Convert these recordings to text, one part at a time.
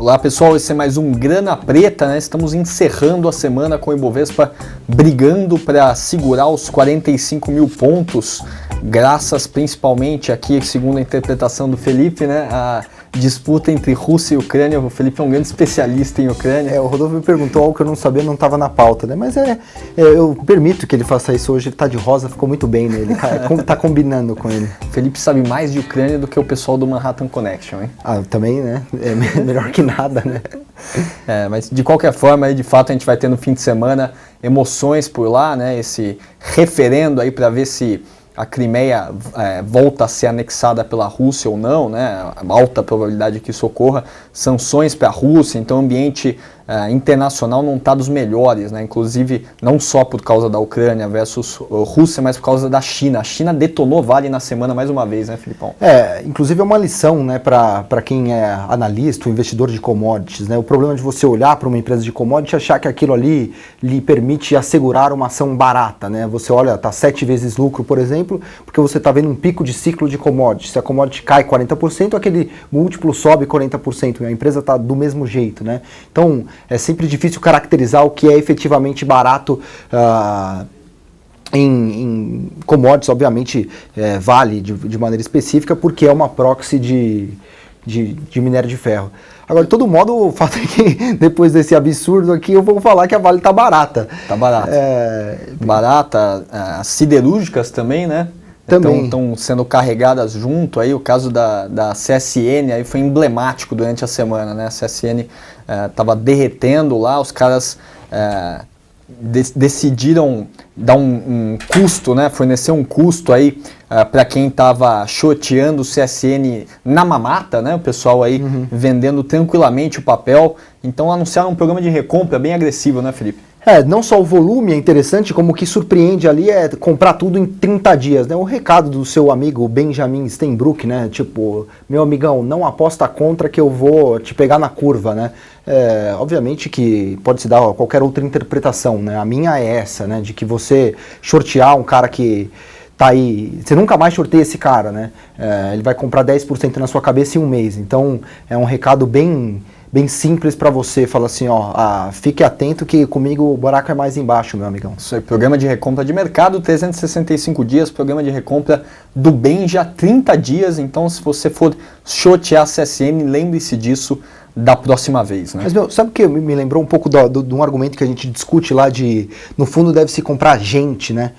Olá pessoal, esse é mais um Grana Preta, né? Estamos encerrando a semana com o Ibovespa brigando para segurar os 45 mil pontos, graças principalmente aqui, segundo a interpretação do Felipe, né? A disputa entre Rússia e Ucrânia. O Felipe é um grande especialista em Ucrânia. O Rodolfo me perguntou algo que eu não sabia, não estava na pauta, né? Mas eu permito que ele faça isso hoje, ele tá de rosa, ficou muito bem nele, tá combinando com ele. O Felipe sabe mais de Ucrânia do que o pessoal do Manhattan Connection, hein? Ah, também, né? É melhor que nada, né? Mas de qualquer forma, aí, de fato, a gente vai ter no fim de semana emoções por lá, né? Esse referendo aí para ver se a Crimeia volta a ser anexada pela Rússia ou não, né? Alta probabilidade que isso ocorra. Sanções para a Rússia, então o ambiente internacional não está dos melhores, né? Inclusive não só por causa da Ucrânia versus Rússia, mas por causa da China. A China detonou Vale na semana mais uma vez, né, Filipão? Inclusive é uma lição, né, para quem é analista, o investidor de commodities, né? O problema de você olhar para uma empresa de commodities e achar que aquilo ali lhe permite assegurar uma ação barata, né? Você olha, tá 7 vezes lucro, por exemplo, porque você está vendo um pico de ciclo de commodities. Se a commodity cai 40%, aquele múltiplo sobe 40%, e a empresa está do mesmo jeito, né? Então, é sempre difícil caracterizar o que é efetivamente barato em commodities, obviamente Vale de maneira específica, porque é uma proxy de minério de ferro. Agora, de todo modo, o fato é que depois desse absurdo aqui, eu vou falar que a Vale está barata. Está barata. Barata, as siderúrgicas também, né? Também. Estão sendo carregadas junto, aí o caso da CSN aí foi emblemático durante a semana, né? A CSN estava derretendo lá, os caras decidiram dar um custo, né? Fornecer um custo aí para quem estava shorteando o CSN na mamata, né? O pessoal aí vendendo tranquilamente o papel. Então anunciaram um programa de recompra bem agressivo, né, Felipe? Não só o volume é interessante, como o que surpreende ali é comprar tudo em 30 dias, né? O recado do seu amigo Benjamin Steinbrück, né? Tipo, meu amigão, não aposta contra que eu vou te pegar na curva, né? Obviamente que pode se dar qualquer outra interpretação, né? A minha é essa, né? De que você shortear um cara que tá aí, você nunca mais shorteia esse cara, né? Ele vai comprar 10% na sua cabeça em um mês. Então, é um recado bem simples para você, fala assim, fique atento que comigo o buraco é mais embaixo, meu amigão. Isso aí, programa de recompra de mercado, 365 dias, programa de recompra do Benja, 30 dias, então se você for shortear a CSN, lembre-se disso da próxima vez, né? Mas, sabe o que me lembrou um pouco de um argumento que a gente discute lá de, no fundo, deve-se comprar gente, né?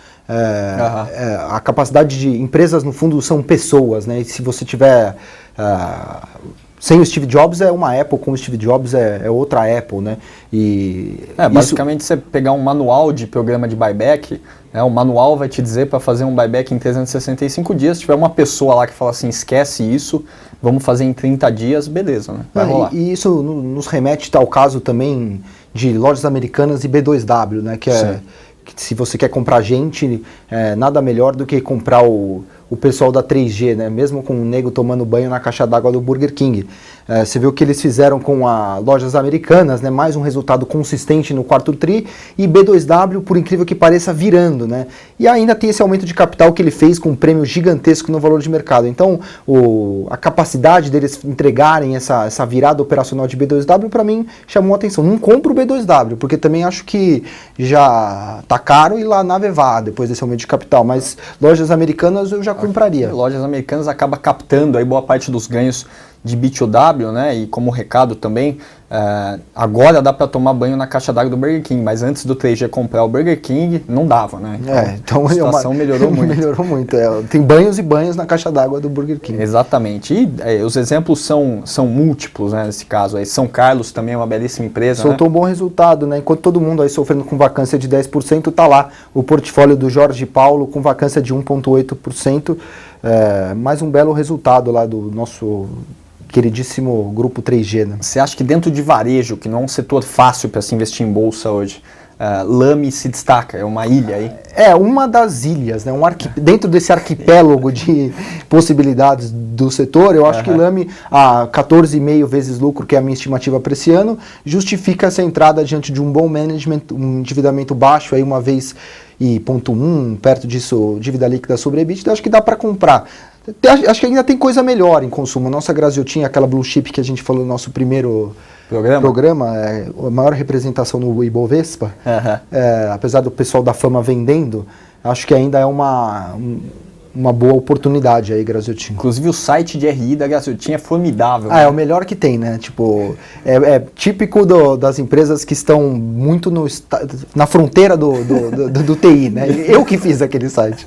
A capacidade de empresas, no fundo, são pessoas, né? E se você tiver... sem o Steve Jobs é uma Apple, com o Steve Jobs é outra Apple, né? Basicamente você pegar um manual de programa de buyback, né? O manual vai te dizer para fazer um buyback em 365 dias. Se tiver uma pessoa lá que fala assim, esquece isso, vamos fazer em 30 dias, beleza, né? Vai rolar. E isso nos remete ao caso também de lojas americanas e B2W, né? Que se você quer comprar gente, nada melhor do que comprar o pessoal da 3G, né? Mesmo com o nego tomando banho na caixa d'água do Burger King. Você viu o que eles fizeram com as lojas americanas, né? Mais um resultado consistente no quarto tri, e B2W, por incrível que pareça, virando, né? E ainda tem esse aumento de capital que ele fez com um prêmio gigantesco no valor de mercado. Então, a capacidade deles entregarem essa virada operacional de B2W, para mim, chamou a atenção. Não compro o B2W, porque também acho que já tá caro e lá navegar depois desse aumento de capital, mas lojas americanas eu já compraria. Lojas americanas acaba captando aí boa parte dos ganhos de B2W, né? E como recado também, agora dá para tomar banho na caixa d'água do Burger King, mas antes do 3G comprar o Burger King, não dava, né? Então a situação melhorou muito. Melhorou muito. Tem banhos e banhos na caixa d'água do Burger King. Exatamente. E os exemplos são múltiplos, né? Nesse caso aí. São Carlos também é uma belíssima empresa. Soltou um bom resultado, né? Enquanto todo mundo aí sofrendo com vacância de 10%, tá lá o portfólio do Jorge Paulo com vacância de 1,8%. Mais um belo resultado lá do nosso queridíssimo grupo 3G, né? Você acha que dentro de varejo, que não é um setor fácil para se investir em bolsa hoje, Lame se destaca? É uma ilha aí? É uma das ilhas, né? Dentro desse arquipélago de possibilidades do setor, eu acho que Lame, a 14,5 vezes lucro, que é a minha estimativa para esse ano, justifica essa entrada diante de um bom management, um endividamento baixo, aí 1,1, perto disso, dívida líquida sobre EBITDA, acho que dá para comprar. Acho que ainda tem coisa melhor em consumo. A nossa Graziotin, aquela Blue Chip que a gente falou no nosso primeiro programa é a maior representação no Ibovespa. Apesar do pessoal da Fama vendendo, acho que ainda é uma boa oportunidade aí, Graziotin. Inclusive o site de RI da Graziotin é formidável. É o melhor que tem, né? Tipo, é típico das empresas que estão muito na fronteira do TI, né? Eu que fiz aquele site.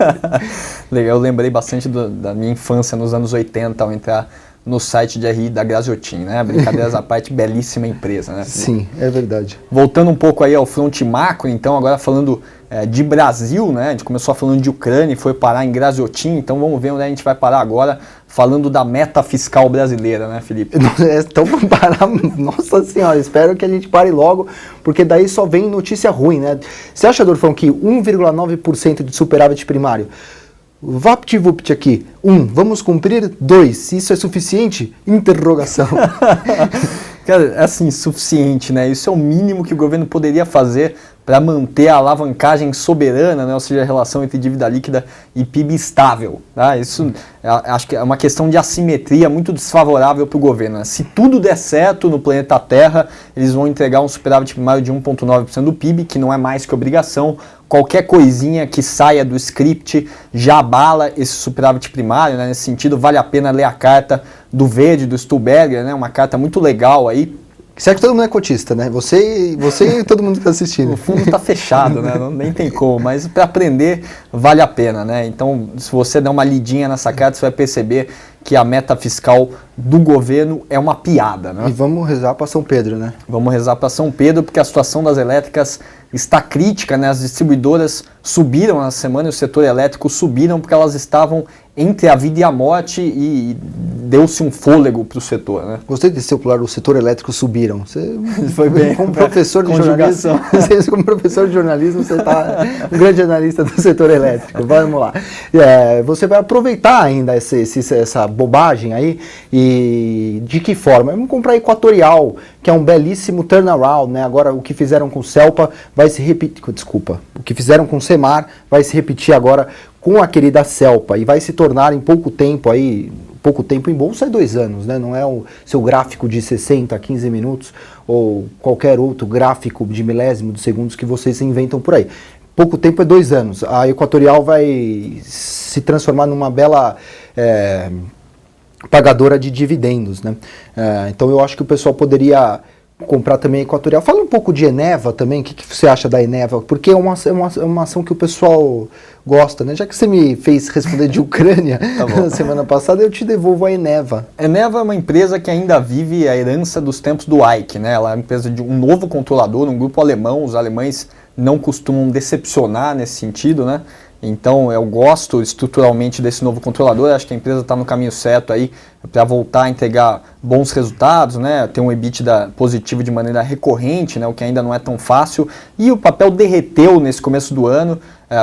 Legal, eu lembrei bastante da minha infância nos anos 80 ao entrar no site de RI da Graziotin, né? Brincadeiras à parte, belíssima empresa, né? Sim, é verdade. Voltando um pouco aí ao fronte macro, então, agora falando de Brasil, né? A gente começou falando de Ucrânia e foi parar em Graziotin, então vamos ver onde a gente vai parar agora, falando da meta fiscal brasileira, né, Felipe? Então vamos parar, nossa senhora, espero que a gente pare logo, porque daí só vem notícia ruim, né? Você acha, Dorfão, que 1,9% de superávit primário, VaptVupt aqui, 1, vamos cumprir, 2, isso é suficiente? Interrogação. Cara, é assim, suficiente, né? Isso é o mínimo que o governo poderia fazer para manter a alavancagem soberana, né? Ou seja, a relação entre dívida líquida e PIB estável. Tá? Isso acho que é uma questão de assimetria muito desfavorável para o governo. Né? Se tudo der certo no planeta Terra, eles vão entregar um superávit primário de 1,9% do PIB, que não é mais que obrigação. Qualquer coisinha que saia do script já abala esse superávit primário, né? Nesse sentido, vale a pena ler a carta do Verde, do Stuhlberger, né? Uma carta muito legal aí. Certo que todo mundo é cotista, né? Você e todo mundo que está assistindo. O fundo está fechado, né? Nem tem como, mas para aprender vale a pena, né? Então, se você der uma lidinha nessa carta, você vai perceber que a meta fiscal do governo é uma piada, né? E vamos rezar para São Pedro, né? Vamos rezar para São Pedro, porque a situação das elétricas está crítica, né? As distribuidoras subiram na semana e o setor elétrico subiram porque elas estavam entre a vida e a morte e deu-se um fôlego para o setor, né? Gostei desse popular, o setor elétrico subiram. Você foi bem. Como professor de jornalismo, como professor de jornalismo, você está um grande analista do setor elétrico. Vamos lá. Você vai aproveitar ainda essa bobagem aí e de que forma? Vamos comprar Equatorial, que é um belíssimo turnaround, né? Agora o que fizeram com o Celpa vai se repetir, o que fizeram com o Semar vai se repetir agora com a querida Celpa e vai se tornar em pouco tempo em bolsa é 2 anos, né? Não é o seu gráfico de 60, 15 minutos ou qualquer outro gráfico de milésimo de segundos que vocês inventam por aí. Pouco tempo é 2 anos. A Equatorial vai se transformar numa bela pagadora de dividendos, né? Então eu acho que o pessoal poderia comprar também a Equatorial. Fala um pouco de Eneva também, o que você acha da Eneva? Porque é uma ação que o pessoal gosta, né? Já que você me fez responder de Ucrânia na semana passada, eu te devolvo a Eneva. A Eneva é uma empresa que ainda vive a herança dos tempos do Ike, né? Ela é uma empresa de um novo controlador, um grupo alemão. Os alemães não costumam decepcionar nesse sentido, né? Então eu gosto estruturalmente desse novo controlador, acho que a empresa está no caminho certo aí para voltar a entregar bons resultados, né? Ter um EBITDA positivo de maneira recorrente, né? O que ainda não é tão fácil, e o papel derreteu nesse começo do ano,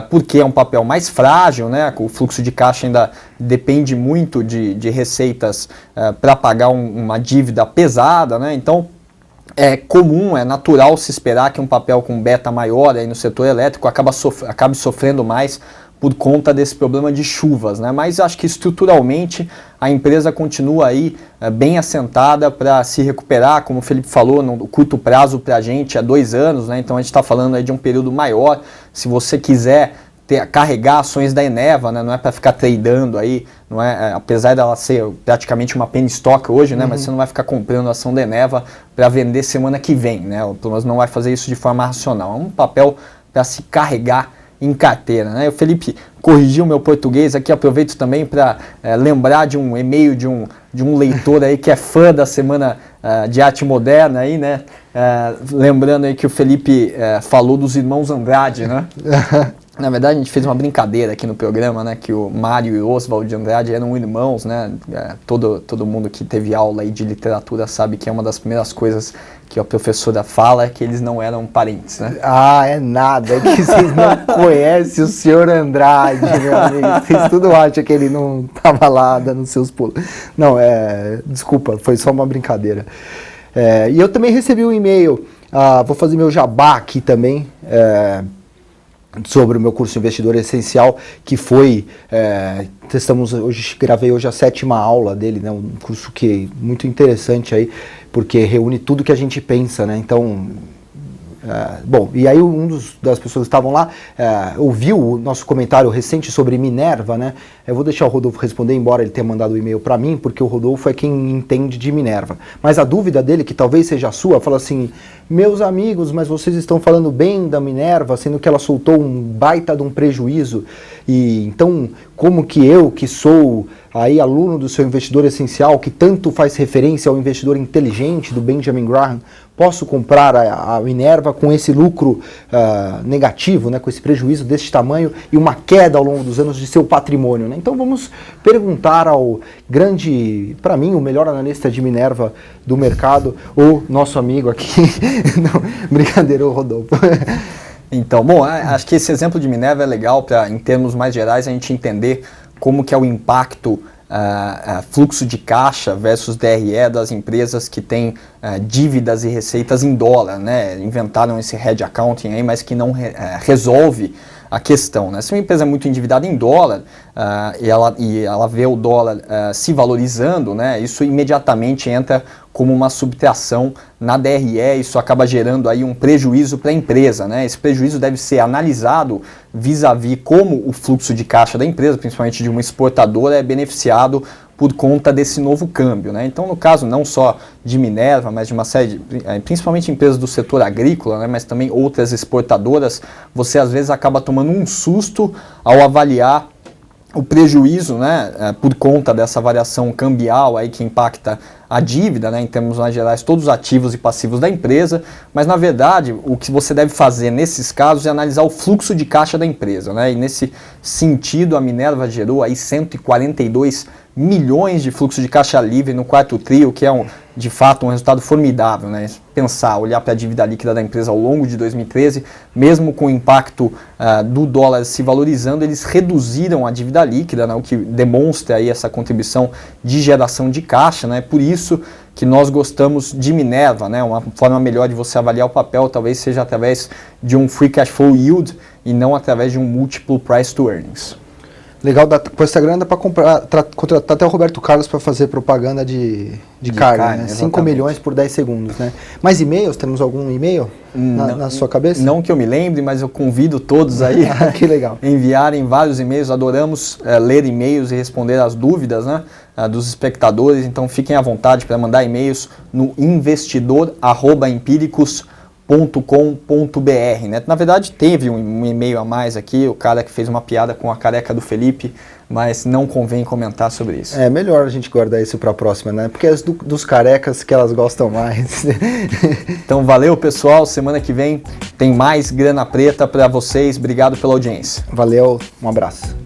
porque é um papel mais frágil, né? O fluxo de caixa ainda depende muito de receitas para pagar uma dívida pesada, né? Então é comum, é natural se esperar que um papel com beta maior aí no setor elétrico acabe sofrendo mais por conta desse problema de chuvas, né? Mas acho que estruturalmente a empresa continua aí bem assentada para se recuperar, como o Felipe falou, no curto prazo para a gente é 2 anos, né? Então a gente está falando aí de um período maior. Se você quiser carregar ações da Eneva, né? Não é para ficar tradando aí, não é, apesar dela ser praticamente uma penny stock hoje, né? Mas você não vai ficar comprando ação da Eneva para vender semana que vem, né? Ou pelo menos não vai fazer isso de forma racional. É um papel para se carregar em carteira, né? O Felipe corrigiu o meu português aqui, aproveito também para lembrar de um e-mail de um leitor aí que é fã da Semana de Arte Moderna aí, né? Lembrando aí que o Felipe falou dos irmãos Andrade, né? Na verdade, a gente fez uma brincadeira aqui no programa, né, que o Mário e o Oswald de Andrade eram irmãos, né, todo mundo que teve aula aí de literatura sabe que é uma das primeiras coisas que a professora fala é que eles não eram parentes, né. Ah, é nada, é que vocês não conhecem o senhor Andrade, meu amigo, vocês tudo acham que ele não estava lá dando seus pulos. Não, desculpa, foi só uma brincadeira. E eu também recebi um e-mail, vou fazer meu jabá aqui também, sobre o meu curso Investidor Essencial, que foi, gravei hoje a 7ª aula dele, né, um curso que é muito interessante aí, porque reúne tudo que a gente pensa, né, então... bom, e aí das pessoas que estavam lá ouviu o nosso comentário recente sobre Minerva, né? Eu vou deixar o Rodolfo responder, embora ele tenha mandado o e-mail para mim, porque o Rodolfo é quem entende de Minerva. Mas a dúvida dele, que talvez seja a sua, fala assim: meus amigos, mas vocês estão falando bem da Minerva, sendo que ela soltou um baita de um prejuízo. E então, como que eu, que sou aí aluno do seu Investidor Essencial, que tanto faz referência ao investidor inteligente do Benjamin Graham, posso comprar a Minerva com esse lucro negativo, né, com esse prejuízo desse tamanho e uma queda ao longo dos anos de seu patrimônio, né? Então vamos perguntar ao grande, para mim, o melhor analista de Minerva do mercado, o nosso amigo aqui, não, brincadeira, o Rodolfo. Então, bom, acho que esse exemplo de Minerva é legal para, em termos mais gerais, a gente entender como que é o impacto fluxo de caixa versus DRE das empresas que têm dívidas e receitas em dólar, né? Inventaram esse hedge accounting aí, mas que não resolve a questão, né? Se uma empresa é muito endividada em dólar e ela vê o dólar se valorizando, né? Isso imediatamente entra como uma subtração na DRE, isso acaba gerando aí um prejuízo para a empresa, né? Esse prejuízo deve ser analisado vis-à-vis como o fluxo de caixa da empresa, principalmente de uma exportadora, é beneficiado por conta desse novo câmbio, né? Então, no caso não só de Minerva, mas de uma série, principalmente empresas do setor agrícola, né, mas também outras exportadoras, você às vezes acaba tomando um susto ao avaliar o prejuízo, né, por conta dessa variação cambial aí que impacta a dívida, né, em termos mais gerais, todos os ativos e passivos da empresa, mas na verdade o que você deve fazer nesses casos é analisar o fluxo de caixa da empresa, né, e nesse sentido a Minerva gerou aí 142 milhões de fluxo de caixa livre no quarto tri, o que é de fato um resultado formidável, né? Pensar, olhar para a dívida líquida da empresa ao longo de 2013, mesmo com o impacto do dólar se valorizando, eles reduziram a dívida líquida, né? O que demonstra aí essa contribuição de geração de caixa, né? Por isso que nós gostamos de Minerva, né? Uma forma melhor de você avaliar o papel talvez seja através de um free cash flow yield e não através de um multiple price to earnings. Legal, com essa grana dá para contratar até o Roberto Carlos para fazer propaganda de carne, né? 5 milhões por 10 segundos, né? Mais e-mails? Temos algum e-mail na sua cabeça? Não que eu me lembre, mas eu convido todos aí que legal. Enviarem vários e-mails. Adoramos ler e-mails e responder as dúvidas, né, dos espectadores. Então fiquem à vontade para mandar e-mails no investidor@empiricus.com.br, né? Na verdade teve um e-mail a mais aqui, o cara que fez uma piada com a careca do Felipe, mas não convém comentar sobre isso. É melhor a gente guardar isso para a próxima, né? Porque é dos carecas que elas gostam mais. Então valeu, pessoal, semana que vem tem mais Grana Preta para vocês. Obrigado pela audiência. Valeu, um abraço.